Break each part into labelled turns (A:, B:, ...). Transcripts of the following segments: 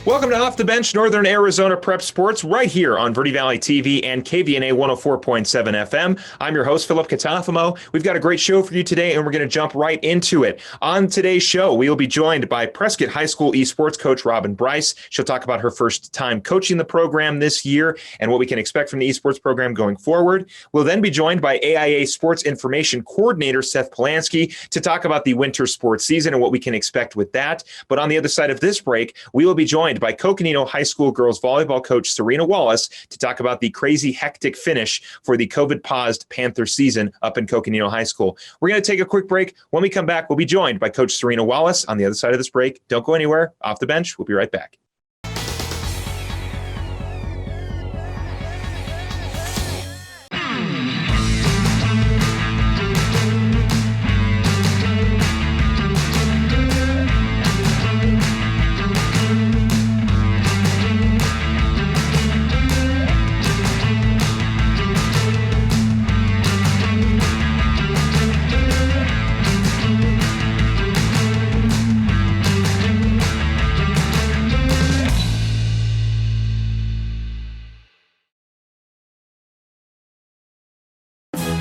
A: Welcome to Off the Bench, Northern Arizona Prep Sports, right here on Verde Valley TV and KVNA 104.7 FM. I'm your host, Philip Catafamo. We've got a great show for you today, and we're going to jump right into it. On today's show, we will be joined by Prescott High School Esports coach Robyn Bryce. She'll talk about her first time coaching the program this year and what we can expect from the esports program going forward. We'll then be joined by AIA Sports Information Coordinator Seth Polansky to talk about the winter sports season and what we can expect with that. But on the other side of this break, we will be joined by Coconino High School girls volleyball coach Serena Wallace to talk about the crazy hectic finish for the COVID-paused Panther season up in Coconino High School. We're going to take a quick break. When we come back, we'll be joined by Coach Serena Wallace on the other side of this break. Don't go anywhere. Off the bench. We'll be right back.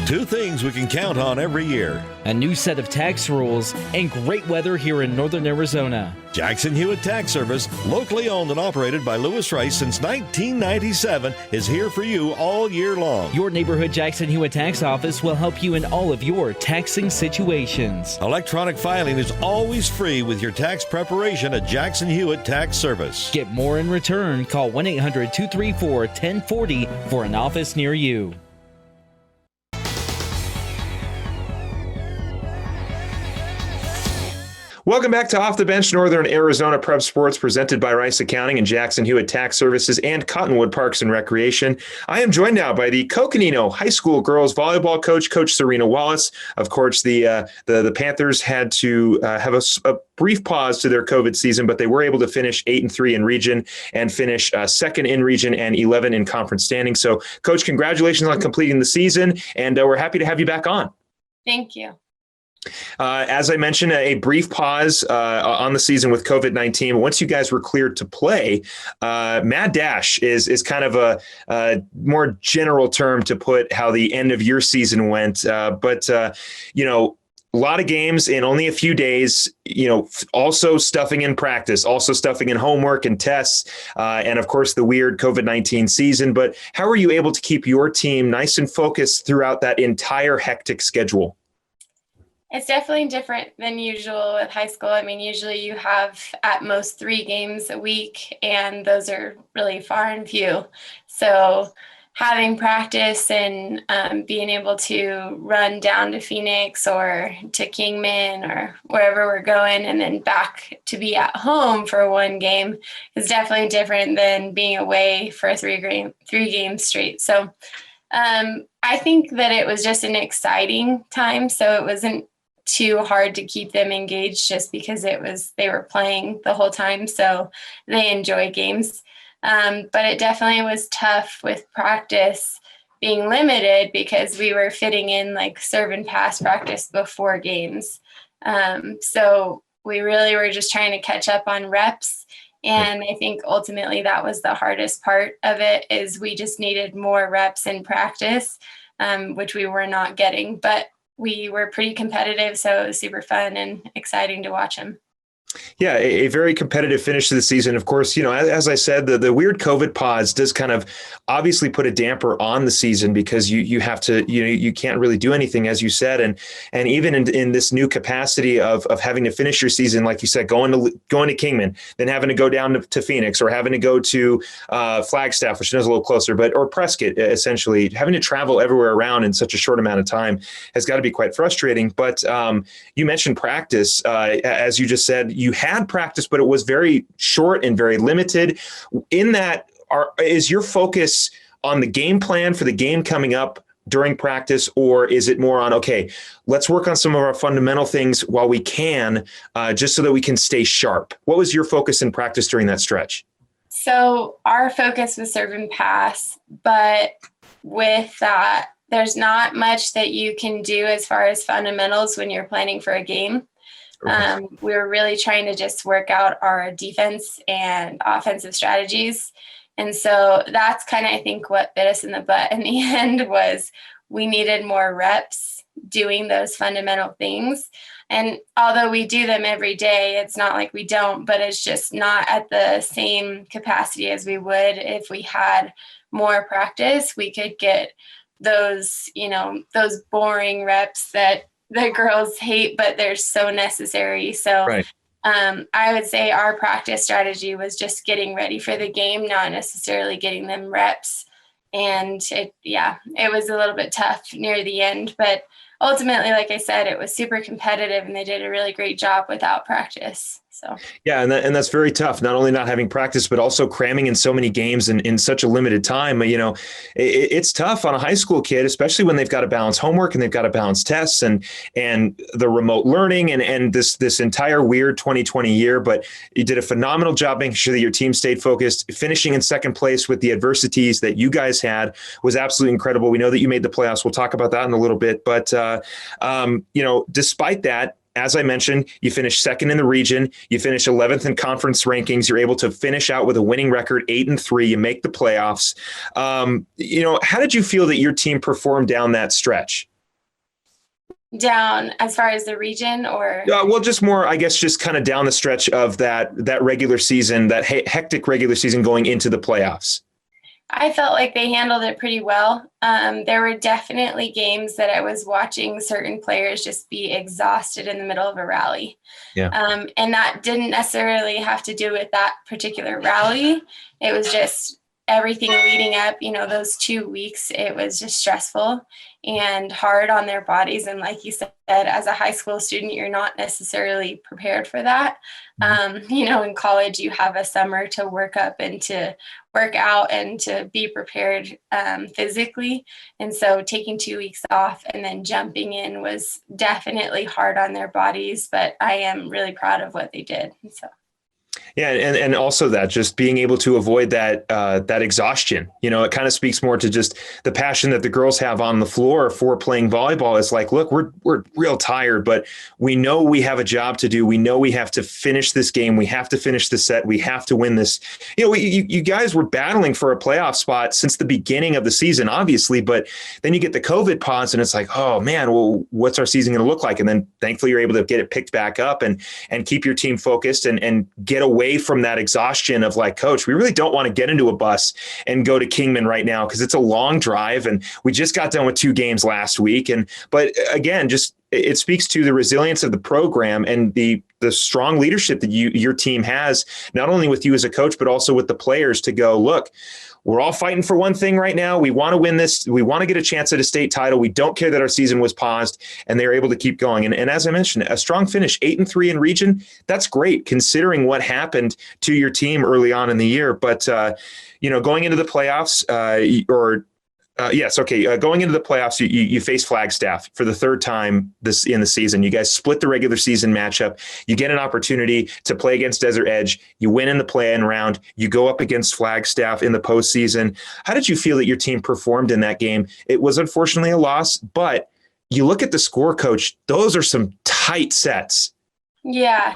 B: Two things we can count on every year:
C: a new set of tax rules and great weather here in Northern Arizona.
B: Jackson Hewitt Tax Service, locally owned and operated by Lewis Rice since 1997, is here for you all year long.
C: Your neighborhood Jackson Hewitt Tax Office will help you in all of your taxing situations.
B: Electronic filing is always free with your tax preparation at Jackson Hewitt Tax Service.
C: Get more in return. Call 1-800-234-1040 for an office near you.
A: Welcome back to Off the Bench, Northern Arizona Prep Sports, presented by Rice Accounting and Jackson Hewitt Tax Services and Cottonwood Parks and Recreation. I am joined now by the Coconino High School girls volleyball coach, Coach Serena Wallace. Of course, the Panthers had to have a brief pause to their COVID season, but they were able to finish 8-3 in region and finish second in region and 11 in conference standing. So, Coach, congratulations on completing the season, and we're happy to have you back on.
D: Thank you.
A: As I mentioned, a brief pause on the season with COVID-19. Once you guys were cleared to play, Mad Dash is kind of a more general term to put how the end of your season went. But a lot of games in only a few days, also stuffing in practice, also stuffing in homework and tests, and of course the weird COVID-19 season. But how were you able to keep your team nice and focused throughout that entire hectic schedule?
D: It's definitely different than usual with high school. I mean, usually you have at most 3 games a week, and those are really far and few. So having practice and being able to run down to Phoenix or to Kingman or wherever we're going and then back to be at home for one game is definitely different than being away for 3 games straight. So I think that it was just an exciting time. So it wasn't too hard to keep them engaged just because they were playing the whole time. So they enjoy games. But it definitely was tough with practice being limited because we were fitting in like serve and pass practice before games. So we really were just trying to catch up on reps. And I think ultimately that was the hardest part of it, is we just needed more reps in practice, which we were not getting. But we were pretty competitive, so it was super fun and exciting to watch them.
A: Yeah, a very competitive finish to the season. Of course, as I said, the weird COVID pause does kind of obviously put a damper on the season because you have to, you can't really do anything, as you said. And even in this new capacity of having to finish your season, like you said, going to Kingman, then having to go down to Phoenix, or having to go to Flagstaff, which is a little closer, or Prescott, essentially having to travel everywhere around in such a short amount of time has got to be quite frustrating. But you mentioned practice, as you just said, you had practice, but it was very short and very limited. In that, is your focus on the game plan for the game coming up during practice, or is it more on, okay, let's work on some of our fundamental things while we can, just so that we can stay sharp? What was your focus in practice during that stretch?
D: So our focus was serve and pass, but with that, there's not much that you can do as far as fundamentals when you're planning for a game. We were really trying to just work out our defense and offensive strategies. And so that's kind of, I think, what bit us in the butt in the end was we needed more reps doing those fundamental things. And although we do them every day, it's not like we don't, but it's just not at the same capacity as we would if we had more practice. We could get those, those boring reps that the girls hate, but they're so necessary. So
A: right.
D: I would say our practice strategy was just getting ready for the game, not necessarily getting them reps. And it was a little bit tough near the end, but ultimately, like I said, it was super competitive and they did a really great job without practice. So
A: yeah, and that's very tough. Not only not having practice, but also cramming in so many games in such a limited time. It's tough on a high school kid, especially when they've got to balance homework and they've got to balance tests and the remote learning and this entire weird 2020 year. But you did a phenomenal job making sure that your team stayed focused. Finishing in second place with the adversities that you guys had was absolutely incredible. We know that you made the playoffs. We'll talk about that in a little bit. But despite that, as I mentioned, you finished second in the region. You finished 11th in conference rankings. You're able to finish out with a winning record, 8-3. You make the playoffs. How did you feel that your team performed down that stretch?
D: Down as far as the region, or?
A: Well, just more, I guess, just kind of down the stretch of that regular season, that hectic regular season going into the playoffs.
D: I felt like they handled it pretty well. There were definitely games that I was watching certain players just be exhausted in the middle of a rally.
A: Yeah.
D: And that didn't necessarily have to do with that particular rally. It was just everything leading up, those 2 weeks, it was just stressful and hard on their bodies. And like you said, as a high school student, you're not necessarily prepared for that. In college, you have a summer to work up and to work out and to be prepared physically. And so taking 2 weeks off and then jumping in was definitely hard on their bodies, but I am really proud of what they did. So.
A: Yeah, and also that just being able to avoid that exhaustion, it kind of speaks more to just the passion that the girls have on the floor for playing volleyball. It's like, look, we're real tired, but we know we have a job to do. We know we have to finish this game. We have to finish the set. We have to win this. You guys were battling for a playoff spot since the beginning of the season, obviously, but then you get the COVID pause and it's like, oh man, well, what's our season going to look like? And then thankfully you're able to get it picked back up and keep your team focused and get away from that exhaustion of like, coach, we really don't want to get into a bus and go to Kingman right now because it's a long drive and we just got done with 2 games last week. But again, just it speaks to the resilience of the program and the strong leadership that your team has, not only with you as a coach, but also with the players to go, look, we're all fighting for one thing right now. We want to win this. We want to get a chance at a state title. We don't care that our season was paused, and they were able to keep going. And as I mentioned, a strong finish, 8-3 in region. That's great considering what happened to your team early on in the year. But, going into the playoffs going into the playoffs, you face Flagstaff for the 3rd time in the season. You guys split the regular season matchup. You get an opportunity to play against Desert Edge. You win in the play-in round. You go up against Flagstaff in the postseason. How did you feel that your team performed in that game? It was unfortunately a loss, but you look at the score, Coach, those are some tight sets.
D: Yeah.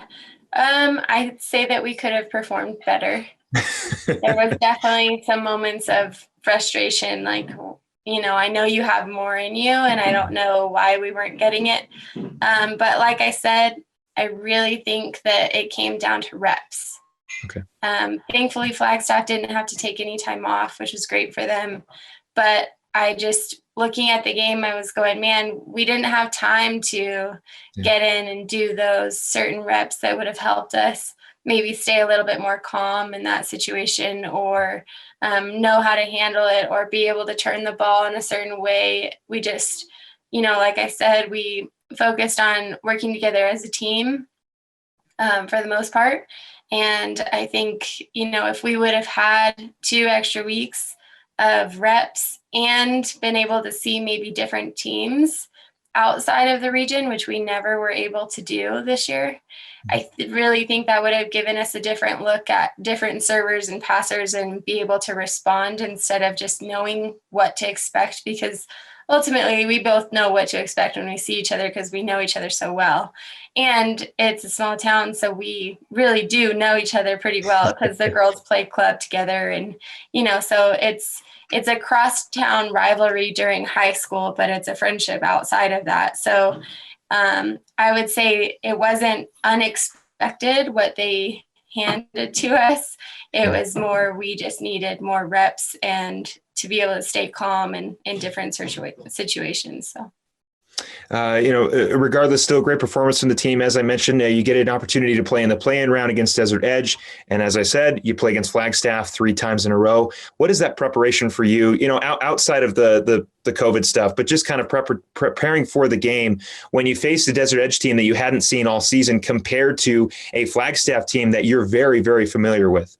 D: I'd say that we could have performed better. There was definitely some moments of frustration, like, I know you have more in you and I don't know why we weren't getting it. But like I said, I really think that it came down to reps.
A: Okay.
D: Thankfully, Flagstaff didn't have to take any time off, which was great for them. But I just, looking at the game, I was going, man, we didn't have time to get in and do those certain reps that would have helped us maybe stay a little bit more calm in that situation or know how to handle it or be able to turn the ball in a certain way. We just, like I said, we focused on working together as a team for the most part. And I think, if we would have had 2 extra weeks of reps and been able to see maybe different teams outside of the region, which we never were able to do this year, I really think that would have given us a different look at different servers and passers and be able to respond instead of just knowing what to expect, because ultimately we both know what to expect when we see each other because we know each other so well. And it's a small town, so we really do know each other pretty well because the girls play club together. And, so it's a cross-town rivalry during high school, but it's a friendship outside of that. So I would say it wasn't unexpected what they handed to us. It was more, we just needed more reps and to be able to stay calm in different situations. So.
A: Regardless, still great performance from the team. As I mentioned, you get an opportunity to play in the play-in round against Desert Edge. And as I said, you play against Flagstaff 3 times in a row. What is that preparation for you, outside of the COVID stuff, but just kind of preparing for the game when you face the Desert Edge team that you hadn't seen all season compared to a Flagstaff team that you're very, very familiar with?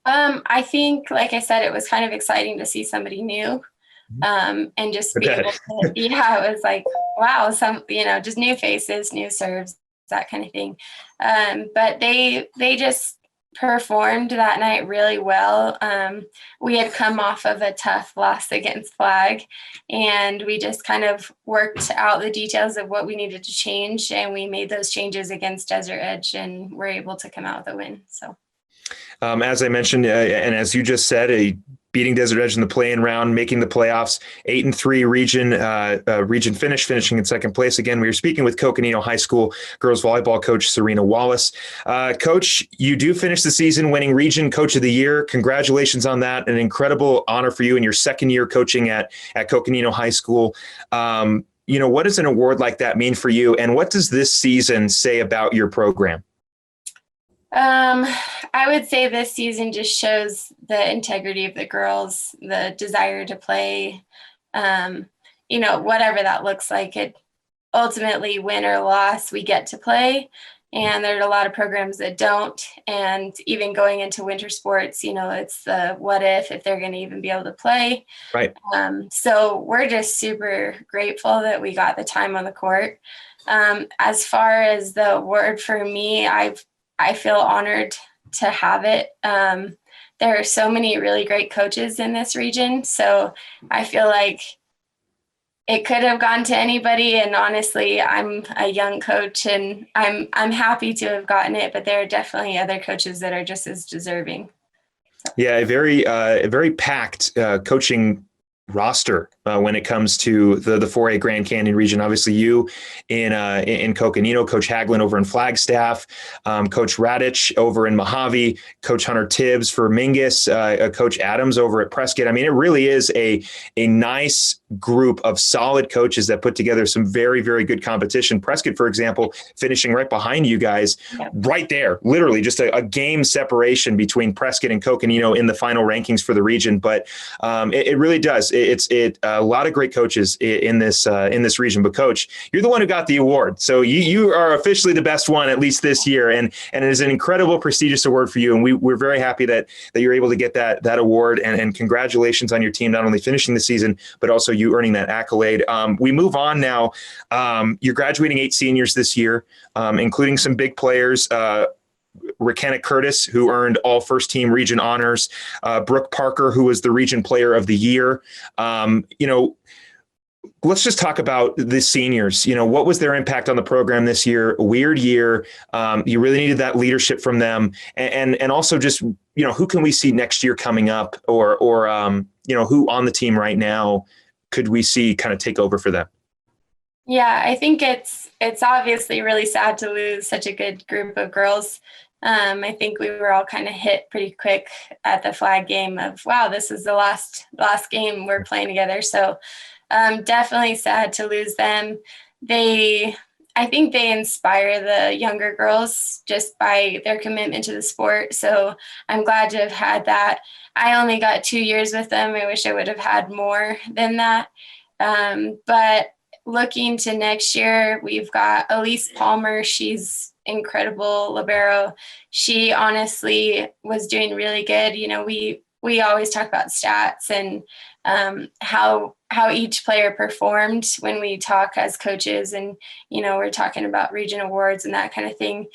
D: I think, like I said, it was kind of exciting to see somebody new. And just be able to, it was like, wow, just new faces, new serves, that kind of thing. But they just performed that night really well. We had come off of a tough loss against Flag, and we just kind of worked out the details of what we needed to change, and we made those changes against Desert Edge, and we're able to come out with a win. So,
A: as I mentioned, and as you just said, beating Desert Edge in the play-in round, making the playoffs, 8-3 region finishing in second place. Again, we were speaking with Coconino High School girls volleyball coach Serena Wallace. Coach, you do finish the season winning Region Coach of the Year. Congratulations on that. An incredible honor for you in your second year coaching at Coconino High School. What does an award like that mean for you, and what does this season say about your program?
D: I would say this season just shows the integrity of the girls, the desire to play, whatever that looks like. It ultimately, win or loss, we get to play. And there are a lot of programs that don't. And even going into winter sports, it's the what if they're going to even be able to play.
A: Right.
D: So we're just super grateful that we got the time on the court. As far as the award for me, I feel honored to have it. There are so many really great coaches in this region. So I feel like it could have gone to anybody. And honestly, I'm a young coach and I'm happy to have gotten it, but there are definitely other coaches that are just as deserving. So.
A: Yeah, a very packed coaching roster when it comes to the 4A Grand Canyon region. Obviously you in Coconino, Coach Haglin over in Flagstaff, Coach Radich over in Mojave, Coach Hunter Tibbs for Mingus, Coach Adams over at Prescott. I mean, it really is a nice group of solid coaches that put together some very, very good competition. Prescott, for example, finishing right behind you guys, right there, literally just a game separation between Prescott and Coconino in the final rankings for the region. But it really does. It's a lot of great coaches in this region. But Coach, you're the one who got the award, so you are officially the best one, at least this year, and it is an incredible, prestigious award for you. And we're very happy that you're able to get that award. And congratulations on your team not only finishing the season, but also you earning that accolade. We move on now. You're graduating 8 seniors this year, including some big players. Rakenna Curtis, who earned all first team region honors, Brooke Parker, who was the region player of the year. Let's just talk about the seniors. What was their impact on the program this year? A weird year. You really needed that leadership from them. And also just, who can we see next year coming up or who on the team right now could we see kind of take over for them?
D: Yeah, I think it's obviously really sad to lose such a good group of girls. I think we were all kind of hit pretty quick at the flag game of, wow, this is the last game we're playing together. So definitely sad to lose them. I think they inspire the younger girls just by their commitment to the sport. So I'm glad to have had that. I only got 2 years with them. I wish I would have had more than that. But looking to next year, we've got Elise Palmer. She's incredible libero. She honestly was doing really good. We always talk about stats and how each player performed when we talk as coaches, and we're talking about region awards and that kind of thing.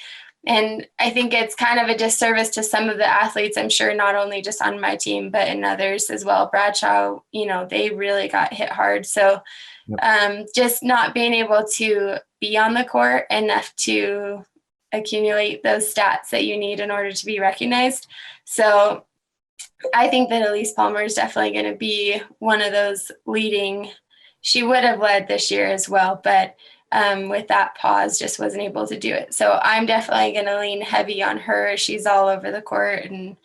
D: And I think it's kind of a disservice to some of the athletes, I'm sure, not only just on my team, but in others as well. Bradshaw, they really got hit hard. So just not being able to be on the court enough to accumulate those stats that you need in order to be recognized. So I think that Elise Palmer is definitely going to be one of those leading. She would have led this year as well, but with that pause, just wasn't able to do it. So I'm definitely going to lean heavy on her. She's all over the court, and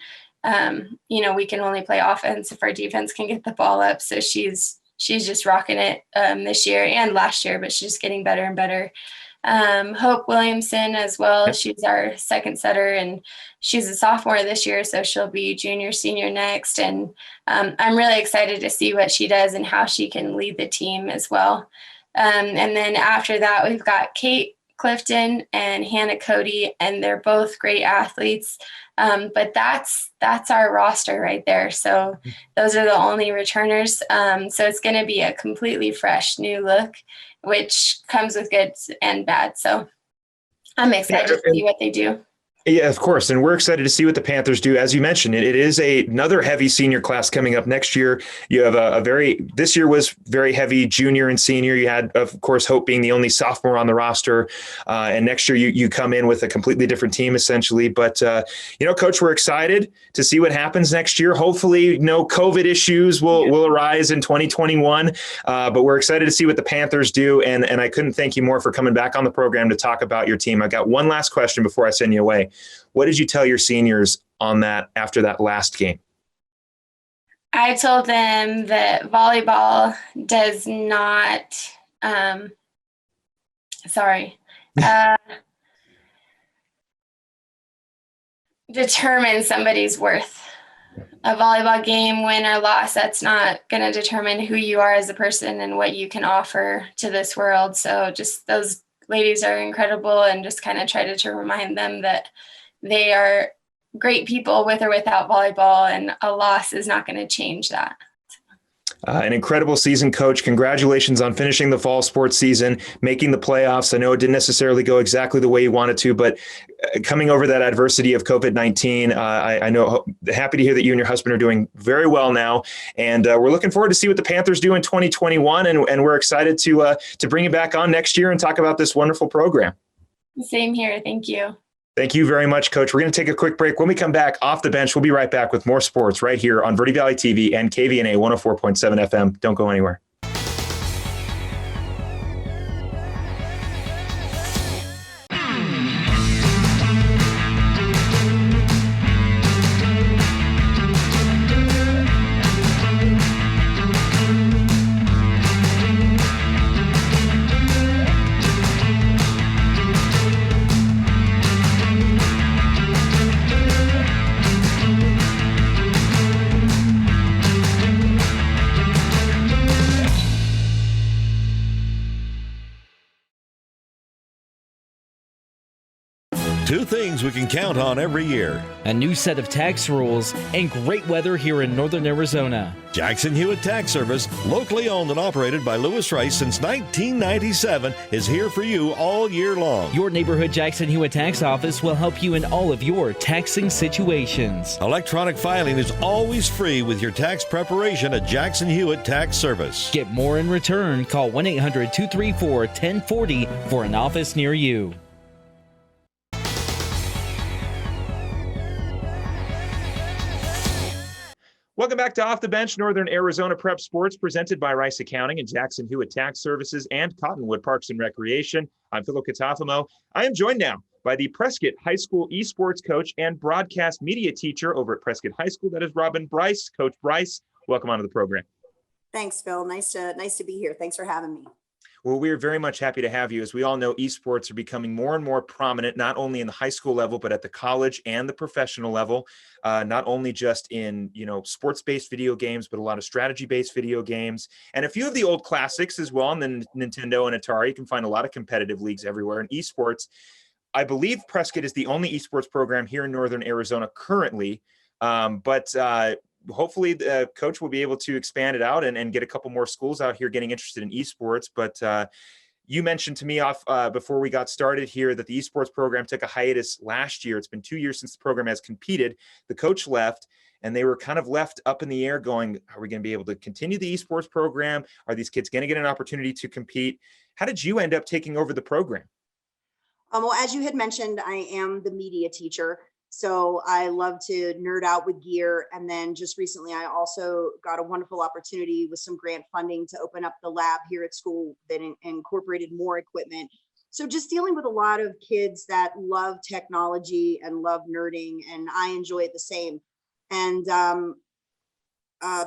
D: we can only play offense if our defense can get the ball up. So she's just rocking it this year and last year, but she's getting better and better. Hope Williamson as well. She's our second setter, and she's a sophomore this year, so she'll be junior, senior next. And I'm really excited to see what she does and how she can lead the team as well. And then after that, we've got Kate Clifton and Hannah Cody, and they're both great athletes. But that's our roster right there. So those are the only returners. So it's going to be a completely fresh new look, which comes with good and bad. So I'm excited to see what they do.
A: Yeah, of course. And we're excited to see what the Panthers do. As you mentioned, it is another heavy senior class coming up next year. You have this year was very heavy junior and senior. You had, of course, Hope being the only sophomore on the roster. And next year you come in with a completely different team, essentially. But, Coach, we're excited to see what happens next year. Hopefully no COVID issues will arise in 2021. But we're excited to see what the Panthers do. And I couldn't thank you more for coming back on the program to talk about your team. I got one last question before I send you away. What did you tell your seniors on that after that last game?
D: I told them that volleyball does not, determine somebody's worth. A volleyball game, win or loss, that's not going to determine who you are as a person and what you can offer to this world. So just those ladies are incredible, and just kind of try to remind them that they are great people with or without volleyball, and a loss is not going to change that.
A: An incredible season, Coach. Congratulations on finishing the fall sports season, making the playoffs. I know it didn't necessarily go exactly the way you wanted to, but coming over that adversity of COVID-19, I know, happy to hear that you and your husband are doing very well now. And we're looking forward to see what the Panthers do in 2021. And we're excited to bring you back on next year and talk about this wonderful program. Same
D: here. Thank you.
A: Thank you very much, Coach. We're going to take a quick break. When we come back off the bench, we'll be right back with more sports right here on Verde Valley TV and KVNA 104.7 FM. Don't go anywhere.
B: Two things we can count on every year:
C: a new set of tax rules and great weather here in northern Arizona.
B: Jackson Hewitt Tax Service, locally owned and operated by Lewis Rice since 1997, is here for you all year long.
C: Your neighborhood Jackson Hewitt Tax Office will help you in all of your taxing situations.
B: Electronic filing is always free with your tax preparation at Jackson Hewitt Tax Service.
C: Get more in return. Call 1-800-234-1040 for an office near you.
A: Welcome back to Off the Bench, Northern Arizona Prep Sports, presented by Rice Accounting and Jackson Hewitt Tax Services and Cottonwood Parks and Recreation. I'm Philo Katafamo. I am joined now by the Prescott High School esports coach and broadcast media teacher over at Prescott High School. That is Robyn Bryce. Coach Bryce, welcome onto the program.
E: Thanks, Phil. Nice to be here. Thanks for having me.
A: Well, we're very much happy to have you. As we all know, esports are becoming more and more prominent, not only in the high school level, but at the college and the professional level, not only just in, sports-based video games, but a lot of strategy-based video games, and a few of the old classics as well. And then Nintendo and Atari, you can find a lot of competitive leagues everywhere. And esports, I believe Prescott is the only esports program here in Northern Arizona currently, but hopefully the coach will be able to expand it out and get a couple more schools out here getting interested in esports. But You mentioned to me before we got started here that the esports program took a hiatus last year. It's been 2 years since the program has competed. The coach left, and they were kind of left up in the air going, are we going to be able to continue the esports program? Are these kids going to get an opportunity to compete? How did you end up taking over the program?
E: Well, as you had mentioned, I am the media teacher. So I love to nerd out with gear. And then just recently, I also got a wonderful opportunity with some grant funding to open up the lab here at school that incorporated more equipment. So just dealing with a lot of kids that love technology and love nerding, and I enjoy it the same. And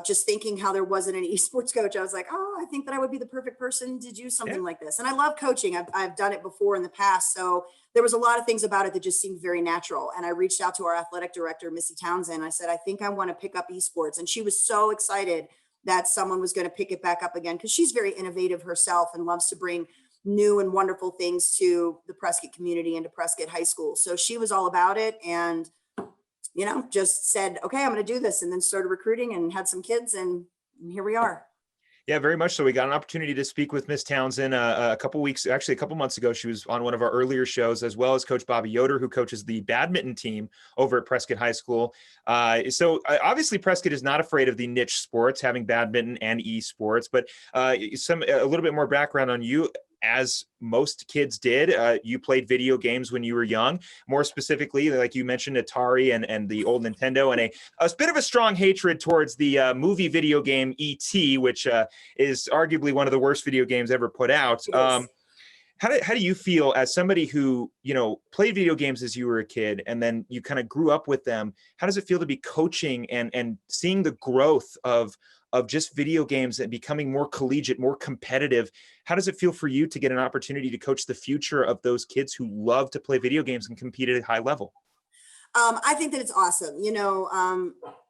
E: just thinking how there wasn't an esports coach, I was like, oh, I think that I would be the perfect person to do something like this. And I love coaching. I've done it before in the past. So there was a lot of things about it that just seemed very natural. And I reached out to our athletic director, Missy Townsend. I said, I think I want to pick up esports. And she was so excited that someone was going to pick it back up again, because she's very innovative herself and loves to bring new and wonderful things to the Prescott community and to Prescott High School. So she was all about it. And just said, okay, I'm going to do this, and then started recruiting and had some kids, and here we are.
A: Yeah, very much so. We got an opportunity to speak with Miss Townsend a couple months ago. She was on one of our earlier shows, as well as Coach Bobby Yoder, who coaches the badminton team over at Prescott High School. So obviously Prescott is not afraid of the niche sports, having badminton and esports, but a little bit more background on you. As most kids did, you played video games when you were young, more specifically, like you mentioned, Atari and the old Nintendo, and a bit of a strong hatred towards the movie video game E.T., which is arguably one of the worst video games ever put out. How do you feel as somebody who, played video games as you were a kid, and then you kind of grew up with them? How does it feel to be coaching and seeing the growth of just video games and becoming more collegiate, more competitive? How does it feel for you to get an opportunity to coach the future of those kids who love to play video games and compete at a high level?
E: I think that it's awesome.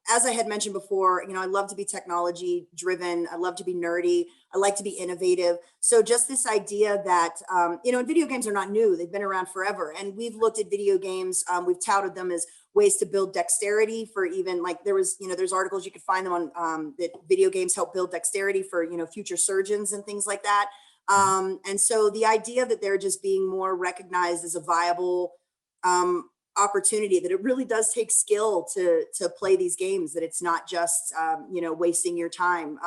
E: As I had mentioned before, I love to be technology driven. I love to be nerdy. I like to be innovative. So just this idea that, and video games are not new. They've been around forever. And we've looked at video games. We've touted them as ways to build dexterity for even there's articles you could find them on that video games help build dexterity for, future surgeons and things like that. And so the idea that they're just being more recognized as a viable opportunity, that it really does take skill to play these games, that it's not just wasting your time.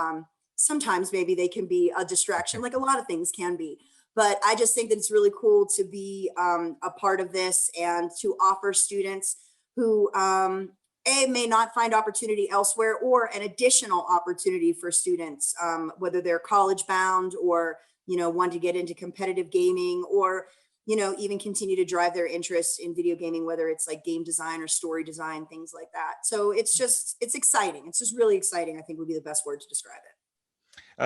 E: Sometimes maybe they can be a distraction, like a lot of things can be, but I just think that it's really cool to be a part of this and to offer students who may not find opportunity elsewhere, or an additional opportunity for students, whether they're college bound or want to get into competitive gaming, or even continue to drive their interest in video gaming, whether it's like game design or story design, things like that. So it's exciting. It's just really exciting, I think would be the best word to describe it.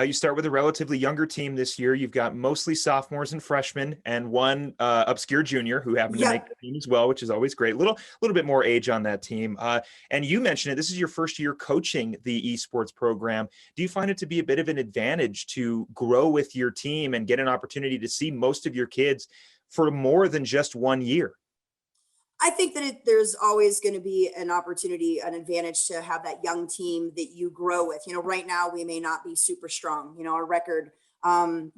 A: You start with a relatively younger team this year. You've got mostly sophomores and freshmen, and one obscure junior who happened to make the team as well, which is always great. Little bit more age on that team. And you mentioned it. This is your first year coaching the esports program. Do you find it to be a bit of an advantage to grow with your team and get an opportunity to see most of your kids for more than just 1 year?
E: I think that there's always going to be an opportunity, an advantage to have that young team that you grow with. Right now we may not be super strong. Our record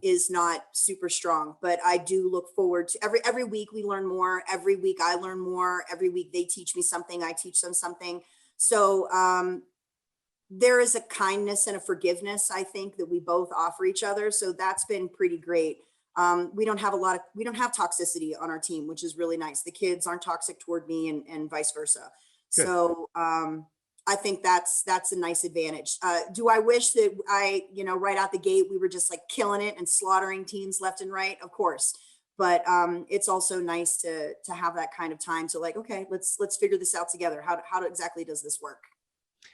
E: is not super strong, but I do look forward to every week we learn more. Every week I learn more. Every week they teach me something. I teach them something. So there is a kindness and a forgiveness, I think, that we both offer each other. So that's been pretty great. We don't have toxicity on our team, which is really nice. The kids aren't toxic toward me and vice versa. Good. So I think that's a nice advantage. Do I wish that right out the gate, we were just like killing it and slaughtering teams left and right? Of course. But it's also nice to have that kind of time to like, okay, let's figure this out together. How exactly does this work?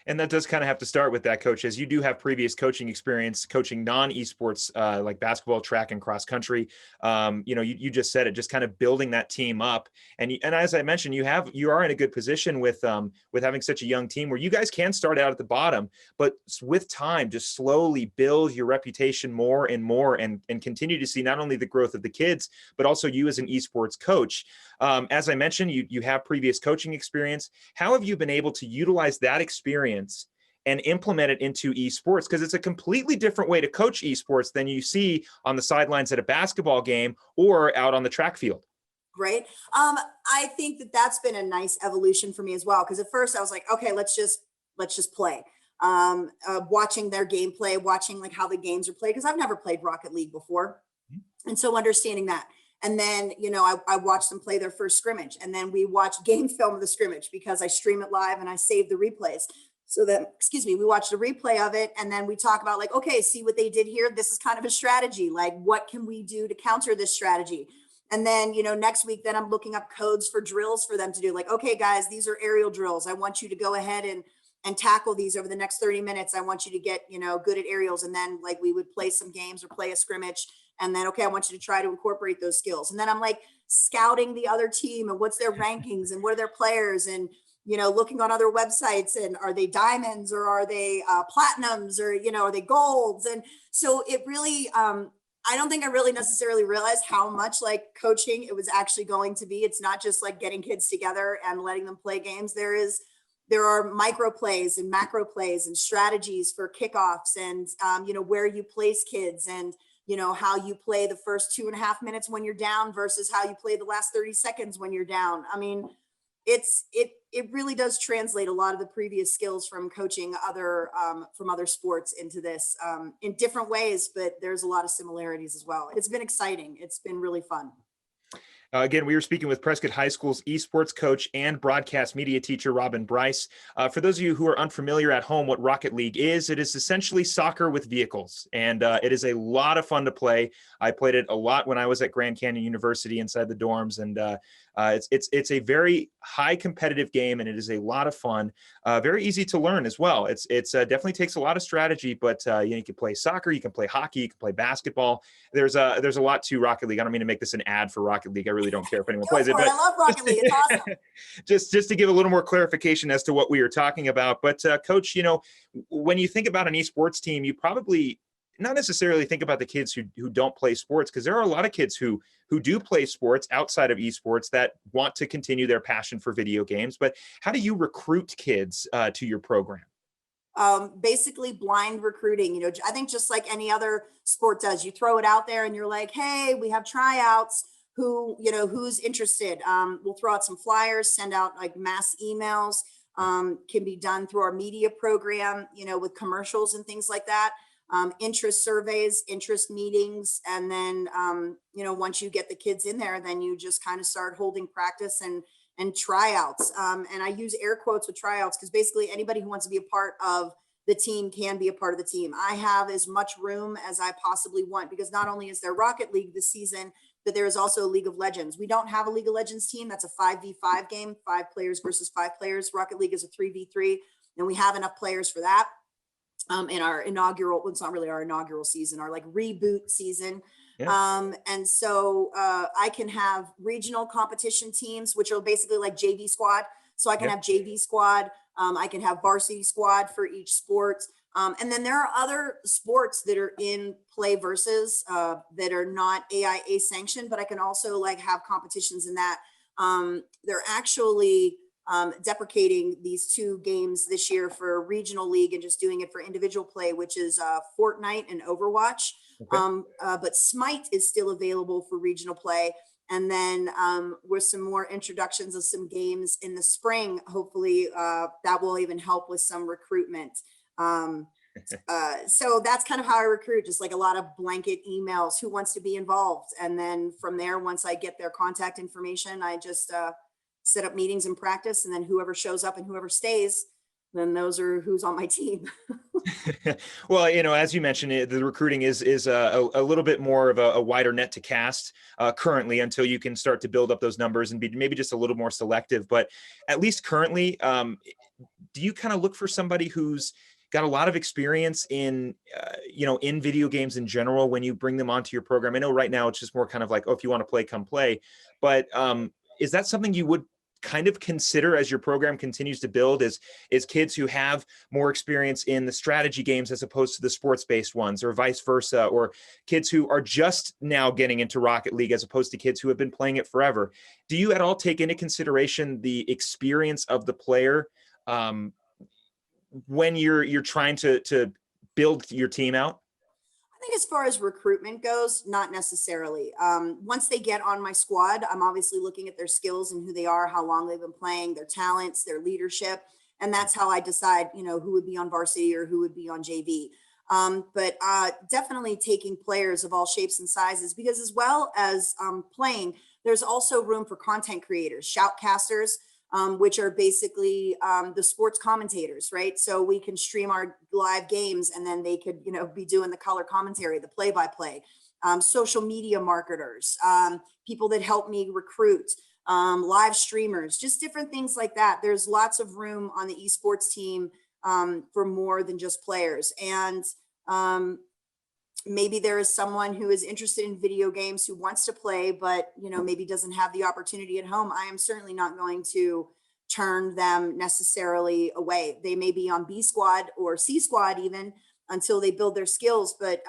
A: And that does kind of have to start with that, Coach, as you do have previous coaching experience, coaching non-esports like basketball, track, and cross country. You just said it, just kind of building that team up. And as I mentioned, you are in a good position with having such a young team where you guys can start out at the bottom, but with time, just slowly build your reputation more and more, and continue to see not only the growth of the kids, but also you as an esports coach. As I mentioned, you have previous coaching experience. How have you been able to utilize that experience and implement it into esports, because it's a completely different way to coach esports than you see on the sidelines at a basketball game or out on the track field.
E: Right. I think that that's been a nice evolution for me as well. Because at first I was like, okay, let's just play. Watching their gameplay, watching like how the games are played, because I've never played Rocket League before. And so understanding that. And then, I watched them play their first scrimmage, and then we watched game film of the scrimmage because I stream it live and I save the replays. So that, we watched a replay of it, and then we talk about like, okay, see what they did here. This is kind of a strategy. Like, what can we do to counter this strategy? And then, next week, then I'm looking up codes for drills for them to do. Like, okay, guys, these are aerial drills. I want you to go ahead and tackle these over the next 30 minutes. I want you to get, good at aerials. And then like we would play some games or play a scrimmage. And then, okay, I want you to try to incorporate those skills. And then I'm like scouting the other team and what's their rankings and what are their players, and, looking on other websites, and are they diamonds or are they platinums, or, are they golds? And so it really, I don't think I really necessarily realized how much like coaching it was actually going to be. It's not just like getting kids together and letting them play games. There are micro plays and macro plays and strategies for kickoffs, and, where you place kids, and, how you play the first 2.5 minutes when you're down versus how you play the last 30 seconds when you're down. I mean, it really does translate a lot of the previous skills from coaching from other sports into this in different ways, but there's a lot of similarities as well. It's been exciting. It's been really fun.
A: Again, we were speaking with Prescott High School's esports coach and broadcast media teacher, Robyn Bryce. For those of you who are unfamiliar at home, what Rocket League is, it is essentially soccer with vehicles, and it is a lot of fun to play. I played it a lot when I was at Grand Canyon University inside the dorms, and it's a very high competitive game, and it is a lot of fun. Very easy to learn as well. It's definitely takes a lot of strategy, but you can play soccer, you can play hockey, you can play basketball. There's a lot to Rocket League. I don't mean to make this an ad for Rocket League. I really don't care if anyone plays it. But
E: I love Rocket League. It's awesome.
A: just to give a little more clarification as to what we are talking about. But Coach, when you think about an esports team, you probably not necessarily think about the kids who don't play sports, because there are a lot of kids who do play sports outside of esports that want to continue their passion for video games. But how do you recruit kids to your program?
E: Basically blind recruiting. I think just like any other sport does, you throw it out there and you're like, hey, we have tryouts. Who's interested? We'll throw out some flyers, send out like mass emails. Can be done through our media program, with commercials and things like that. Interest surveys, interest meetings. And then, once you get the kids in there, then you just kind of start holding practice and tryouts. And I use air quotes with tryouts because basically anybody who wants to be a part of the team can be a part of the team. I have as much room as I possibly want, because not only is there Rocket League this season, but there is also a League of Legends. We don't have a League of Legends team. That's a 5v5 game, 5 players versus 5 players. Rocket League is a 3v3, and we have enough players for that. In our inaugural, well, it's not really our inaugural season, our like reboot season. Yeah. And so I can have regional competition teams, which are basically like JV squad. So I can have JV squad. I can have varsity squad for each sport. And then there are other sports that are in play versus that are not AIA sanctioned, but I can also like have competitions in that. They're actually deprecating these 2 games this year for regional league and just doing it for individual play, which is Fortnite and Overwatch. Okay. But Smite is still available for regional play. And then with some more introductions of some games in the spring, hopefully that will even help with some recruitment. So that's kind of how I recruit, just like a lot of blanket emails, who wants to be involved. And then from there, once I get their contact information, I just set up meetings and practice, and then whoever shows up and whoever stays, then those are who's on my team.
A: Well, as you mentioned, the recruiting is a little bit more of a wider net to cast currently, until you can start to build up those numbers and be maybe just a little more selective. But at least currently, do you kind of look for somebody who's got a lot of experience in, in video games in general when you bring them onto your program? I know right now it's just more kind of like, oh, if you want to play, come play. But is that something you would kind of consider as your program continues to build, is kids who have more experience in the strategy games as opposed to the sports-based ones, or vice versa, or kids who are just now getting into Rocket League as opposed to kids who have been playing it forever? Do you at all take into consideration the experience of the player when you're trying to build your team out?
E: I think as far as recruitment goes, not necessarily. Once they get on my squad, I'm obviously looking at their skills and who they are, how long they've been playing, their talents, their leadership. And that's how I decide, who would be on varsity or who would be on JV. But definitely taking players of all shapes and sizes, because as well as playing, there's also room for content creators, shoutcasters, which are basically the sports commentators, right? So we can stream our live games and then they could, be doing the color commentary, the play-by-play, social media marketers, people that help me recruit, live streamers, just different things like that. There's lots of room on the esports team for more than just players. And maybe there is someone who is interested in video games who wants to play, but maybe doesn't have the opportunity at home. I am certainly not going to turn them necessarily away. They may be on B squad or C squad even until they build their skills. But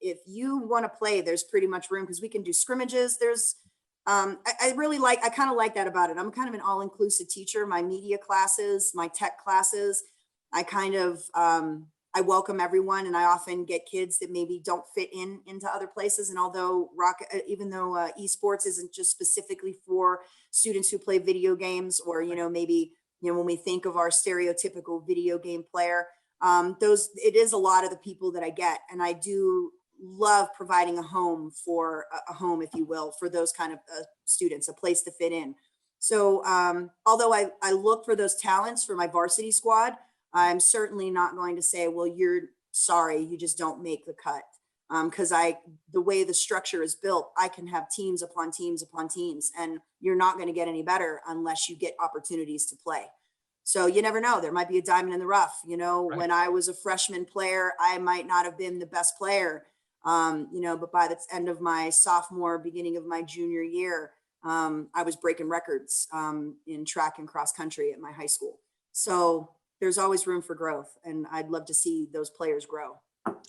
E: if you want to play, there's pretty much room, because we can do scrimmages. There's I kind of like that about it. I'm kind of an all-inclusive teacher. My media classes, my tech classes, I kind of I welcome everyone, and I often get kids that maybe don't fit into other places. And although even though esports isn't just specifically for students who play video games, or maybe when we think of our stereotypical video game player, it is a lot of the people that I get, and I do love providing a home, if you will, for those kind of students, a place to fit in. So although I look for those talents for my varsity squad, I'm certainly not going to say, well, you're sorry, you just don't make the cut. Because the way the structure is built, I can have teams upon teams upon teams, and you're not going to get any better unless you get opportunities to play. So you never know, there might be a diamond in the rough. Right. When I was a freshman player, I might not have been the best player, but by the end of my sophomore, beginning of my junior year, I was breaking records in track and cross country at my high school. So there's always room for growth, and I'd love to see those players grow.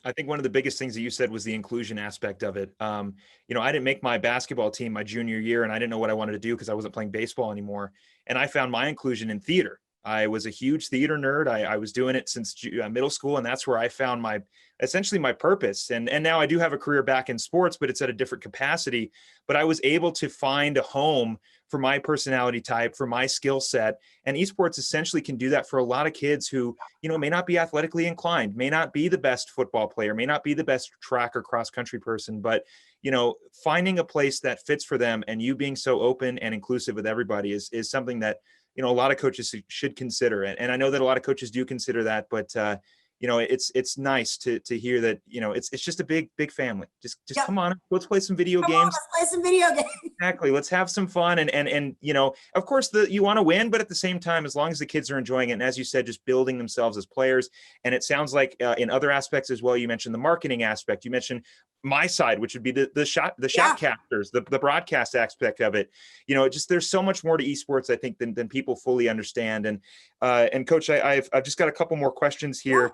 A: I think one of the biggest things that you said was the inclusion aspect of it. I didn't make my basketball team my junior year, and I didn't know what I wanted to do because I wasn't playing baseball anymore. And I found my inclusion in theater. I was a huge theater nerd. I was doing it since middle school, and that's where I found essentially my purpose. And now I do have a career back in sports, but it's at a different capacity. But I was able to find a home for my personality type, for my skill set. And esports essentially can do that for a lot of kids who, may not be athletically inclined, may not be the best football player, may not be the best track or cross country person, but, finding a place that fits for them, and you being so open and inclusive with everybody is something that, a lot of coaches should consider. And I know that a lot of coaches do consider that, but it's nice to hear that, it's just a big family. Just yep. Come on, let's play some video games.
E: Let's play some video games.
A: Exactly. Let's have some fun. And of course you want to win, but at the same time, as long as the kids are enjoying it, and as you said, just building themselves as players. And it sounds like in other aspects as well, you mentioned the marketing aspect, you mentioned my side, which would be the shotcasters, the broadcast aspect of it. There's so much more to esports, I think, than people fully understand. And Coach, I've just got a couple more questions here.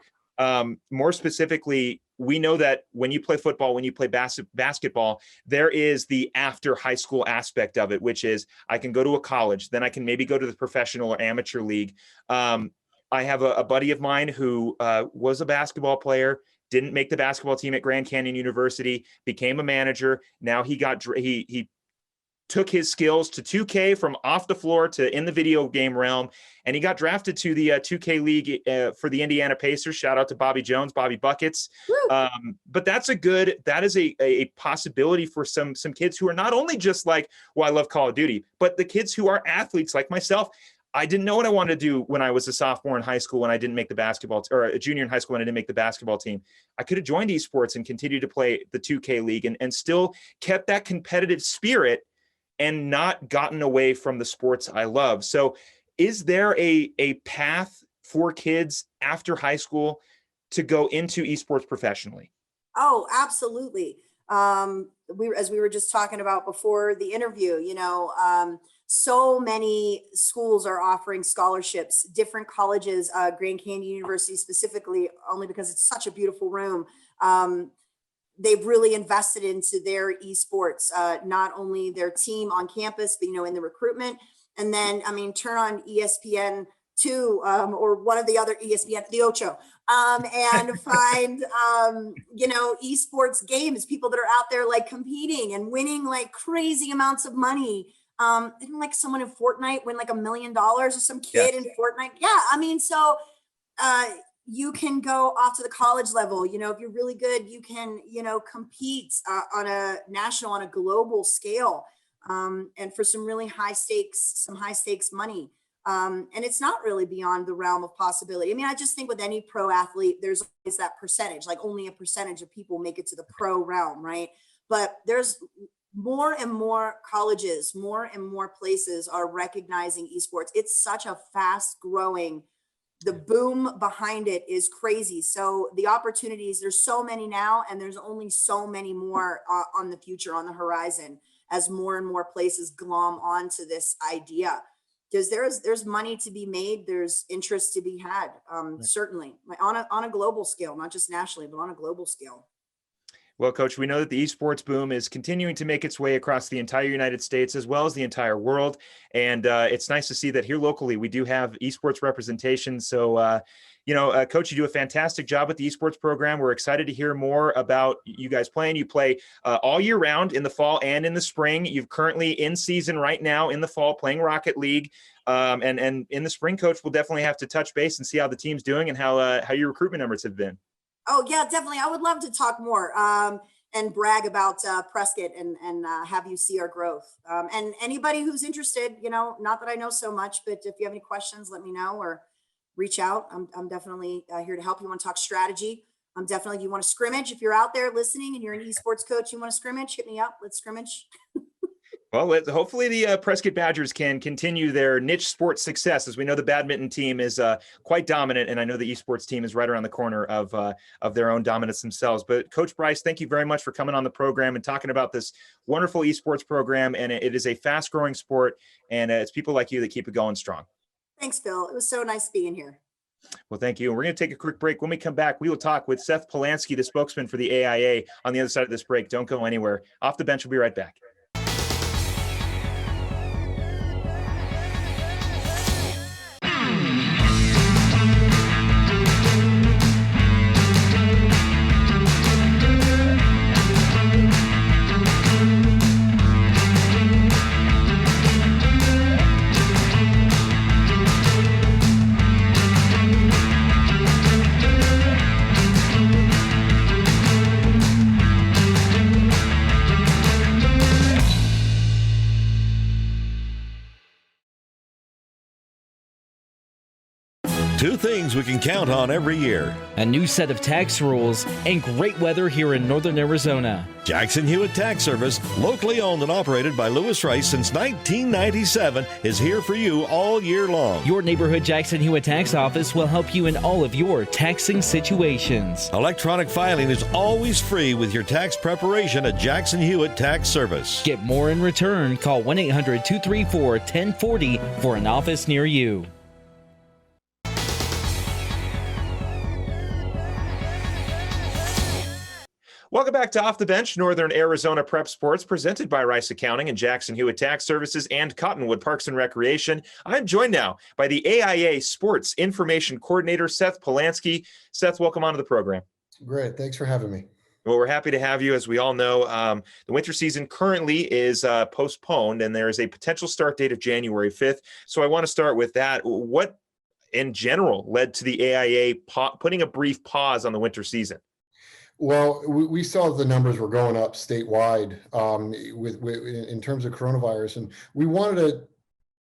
A: More specifically, we know that when you play football, when you play basketball, there is the after high school aspect of it, which is I can go to a college, then I can maybe go to the professional or amateur league. I have a buddy of mine who was a basketball player, didn't make the basketball team at Grand Canyon University, became a manager. Now he took his skills to 2K from off the floor to in the video game realm. And he got drafted to the 2K league for the Indiana Pacers. Shout out to Bobby Jones, Bobby Buckets. But that is a possibility for some kids who are not only just like, well, I love Call of Duty, but the kids who are athletes like myself. I didn't know what I wanted to do when I was a sophomore in high school, when I didn't make the basketball, or a junior in high school when I didn't make the basketball team. I could have joined esports and continued to play the 2K league and still kept that competitive spirit and not gotten away from the sports I love. So is there a path for kids after high school to go into esports professionally?
E: Oh, absolutely. As we were just talking about before the interview, so many schools are offering scholarships, different colleges, Grand Canyon University specifically, only because it's such a beautiful room. They've really invested into their esports, not only their team on campus, but, in the recruitment. And then, turn on ESPN 2 or one of the other ESPN, the Ocho, and find, esports games, people that are out there like competing and winning like crazy amounts of money. Didn't like someone in Fortnite win like $1 million or some kid in Fortnite? Yeah. I mean, so you can go off to the college level, if you're really good, you can, compete on a national, on a global scale. And for some really high stakes money. And it's not really beyond the realm of possibility. I mean, I just think with any pro athlete, there's always that percentage, like only a percentage of people make it to the pro realm, right? But there's more and more colleges, more and more places are recognizing esports. It's such a fast growing, the boom behind it is crazy. So the opportunities, there's so many now, and there's only so many more on the future, on the horizon, as more and more places glom onto this idea. Because there's money to be made, there's interest to be had, certainly on a global scale, not just nationally, but on a global scale.
A: Well, Coach, we know that the esports boom is continuing to make its way across the entire United States as well as the entire world. And it's nice to see that here locally, we do have esports representation. So, Coach, you do a fantastic job with the esports program. We're excited to hear more about you guys playing. You play all year round in the fall and in the spring. You're currently in season right now in the fall playing Rocket League. And in the spring, Coach, we'll definitely have to touch base and see how the team's doing and how your recruitment numbers have been.
E: Oh yeah, definitely. I would love to talk more and brag about Prescott and have you see our growth. And anybody who's interested, not that I know so much, but if you have any questions, let me know or reach out. I'm definitely here to help. You want to talk strategy? You want to scrimmage? If you're out there listening and you're an esports coach, you want to scrimmage, hit me up. Let's scrimmage.
A: Well, hopefully the Prescott Badgers can continue their niche sports success. As we know, the badminton team is quite dominant, and I know the esports team is right around the corner of their own dominance themselves. But Coach Bryce, thank you very much for coming on the program and talking about this wonderful esports program. And it is a fast-growing sport, and it's people like you that keep it going strong.
E: Thanks, Phil. It was so nice being here.
A: Well, thank you. And we're going to take a quick break. When we come back, we will talk with Seth Polansky, the spokesman for the AIA, on the other side of this break. Don't go anywhere. Off the bench, we'll be right back.
B: Two things we can count on every year:
C: a new set of tax rules and great weather here in northern Arizona.
B: Jackson Hewitt Tax Service, locally owned and operated by Lewis Rice since 1997, is here for you all year long.
C: Your neighborhood Jackson Hewitt Tax Office will help you in all of your taxing situations.
B: Electronic filing is always free with your tax preparation at Jackson Hewitt Tax Service.
C: Get more in return. Call 1-800-234-1040 for an office near you.
A: Welcome back to Off the Bench, Northern Arizona Prep Sports, presented by Rice Accounting and Jackson Hewitt Tax Services and Cottonwood Parks and Recreation. I'm joined now by the AIA Sports Information Coordinator, Seth Polansky. Seth, welcome onto the program.
F: Great. Thanks for having me.
A: Well, we're happy to have you. As we all know, the winter season currently is postponed, and there is a potential start date of January 5th. So I want to start with that. What, in general, led to the AIA putting a brief pause on the winter season?
F: Well, we saw the numbers were going up statewide in terms of coronavirus, and we wanted to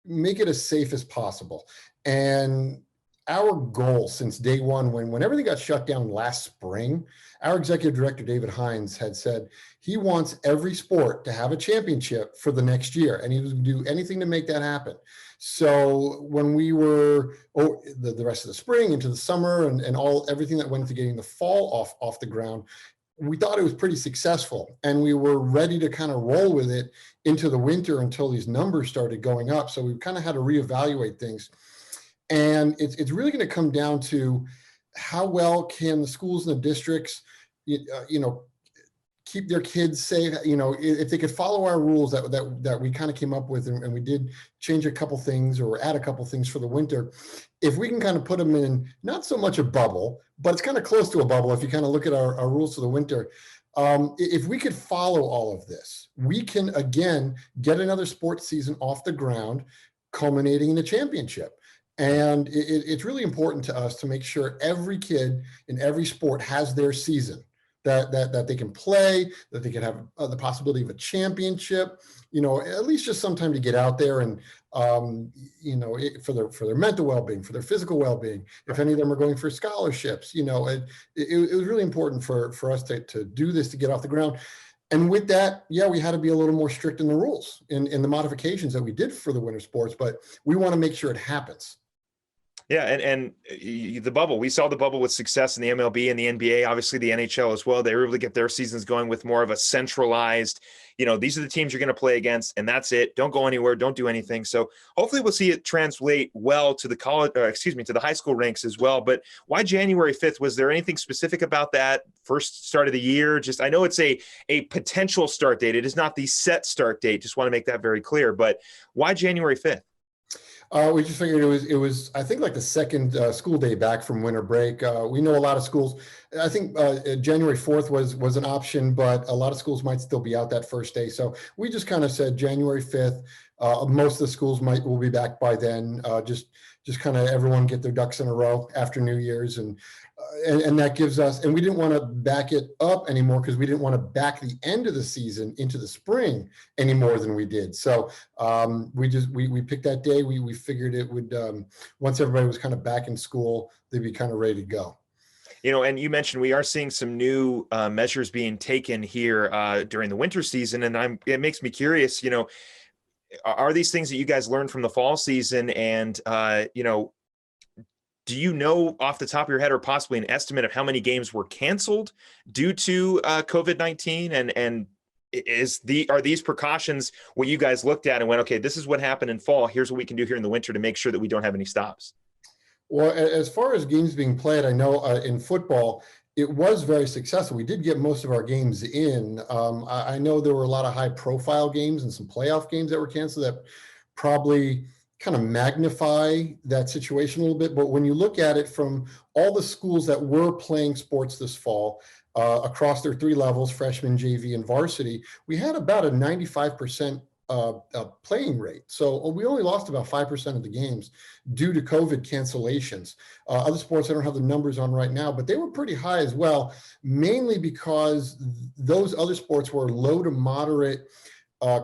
F: make it as safe as possible. And our goal since day one, when everything got shut down last spring, our executive director, David Hines, had said he wants every sport to have a championship for the next year, and he was going to do anything to make that happen. So when we were the rest of the spring into the summer and everything that went into getting the fall off the ground, we thought it was pretty successful, and we were ready to kind of roll with it into the winter until these numbers started going up. So we kind of had to reevaluate things, and it's really going to come down to how well can the schools and the districts, keep their kids safe, if they could follow our rules that we kind of came up with, and we did change a couple things or add a couple things for the winter, if we can kind of put them in not so much a bubble, but it's kind of close to a bubble if you kind of look at our rules for the winter. If we could follow all of this, we can again get another sports season off the ground, culminating in a championship. And it's really important to us to make sure every kid in every sport has their season that they can play, that they can have the possibility of a championship, at least just some time to get out there and, for their mental well-being, for their physical well-being. If any of them are going for scholarships, it was really important for us to do this, to get off the ground. And with that, we had to be a little more strict in the rules, in the modifications that we did for the winter sports, but we want to make sure it happens.
A: Yeah, and the bubble, we saw the bubble with success in the MLB and the NBA, obviously the NHL as well. They were able to get their seasons going with more of a centralized, these are the teams you're going to play against, and that's it. Don't go anywhere. Don't do anything. So hopefully we'll see it translate well to the to the high school ranks as well. But why January 5th? Was there anything specific about that first start of the year? I know it's a potential start date. It is not the set start date. Just want to make that very clear. But why January 5th?
F: We just figured it was I think like the second school day back from winter break. We know a lot of schools. I think January 4th was an option, but a lot of schools might still be out that first day. So we just kind of said January 5th. Most of the schools will be back by then. Just kind of everyone get their ducks in a row after New Year's, and that gives us, and we didn't want to back it up anymore because we didn't want to back the end of the season into the spring any more than we did. So we picked that day. We figured it would, once everybody was kind of back in school, they'd be kind of ready to go.
A: And you mentioned we are seeing some new measures being taken here during the winter season, and it makes me curious, are these things that you guys learned from the fall season? And, do you know off the top of your head, or possibly an estimate of how many games were canceled due to COVID-19? And are these precautions what you guys looked at and went, okay, this is what happened in fall. Here's what we can do here in the winter to make sure that we don't have any stops?
F: Well, as far as games being played, I know in football, it was very successful. We did get most of our games in. I know there were a lot of high profile games and some playoff games that were canceled that probably kind of magnify that situation a little bit. But when you look at it from all the schools that were playing sports this fall, across their three levels, freshman, JV, and varsity, we had about a 95% playing rate. So we only lost about 5% of the games due to COVID cancellations. Other sports, I don't have the numbers on right now, but they were pretty high as well, mainly because those other sports were low to moderate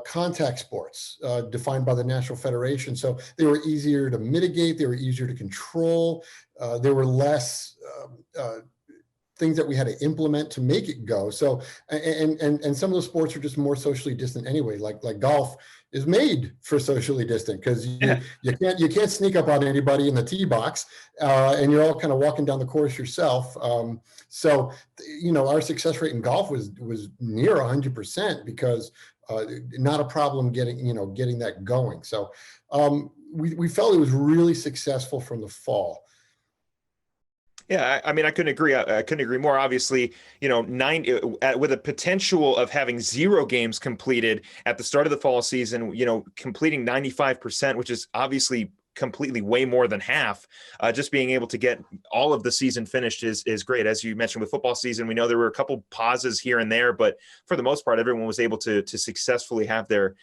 F: contact sports defined by the National Federation. So they were easier to mitigate. They were easier to control. There were less things that we had to implement to make it go. So, and some of those sports are just more socially distant anyway, like golf is made for socially distant because you can't sneak up on anybody in the tee box, and you're all kind of walking down the course yourself. So, our success rate in golf was near 100% because not a problem getting that going. So we felt it was really successful from the fall.
A: Yeah, I mean, I couldn't agree. I couldn't agree more. Obviously, with a potential of having 0 games completed at the start of the fall season, completing 95%, which is obviously completely way more than half. Just being able to get all of the season finished is great. As you mentioned with football season, we know there were a couple pauses here and there, but for the most part, everyone was able to successfully have their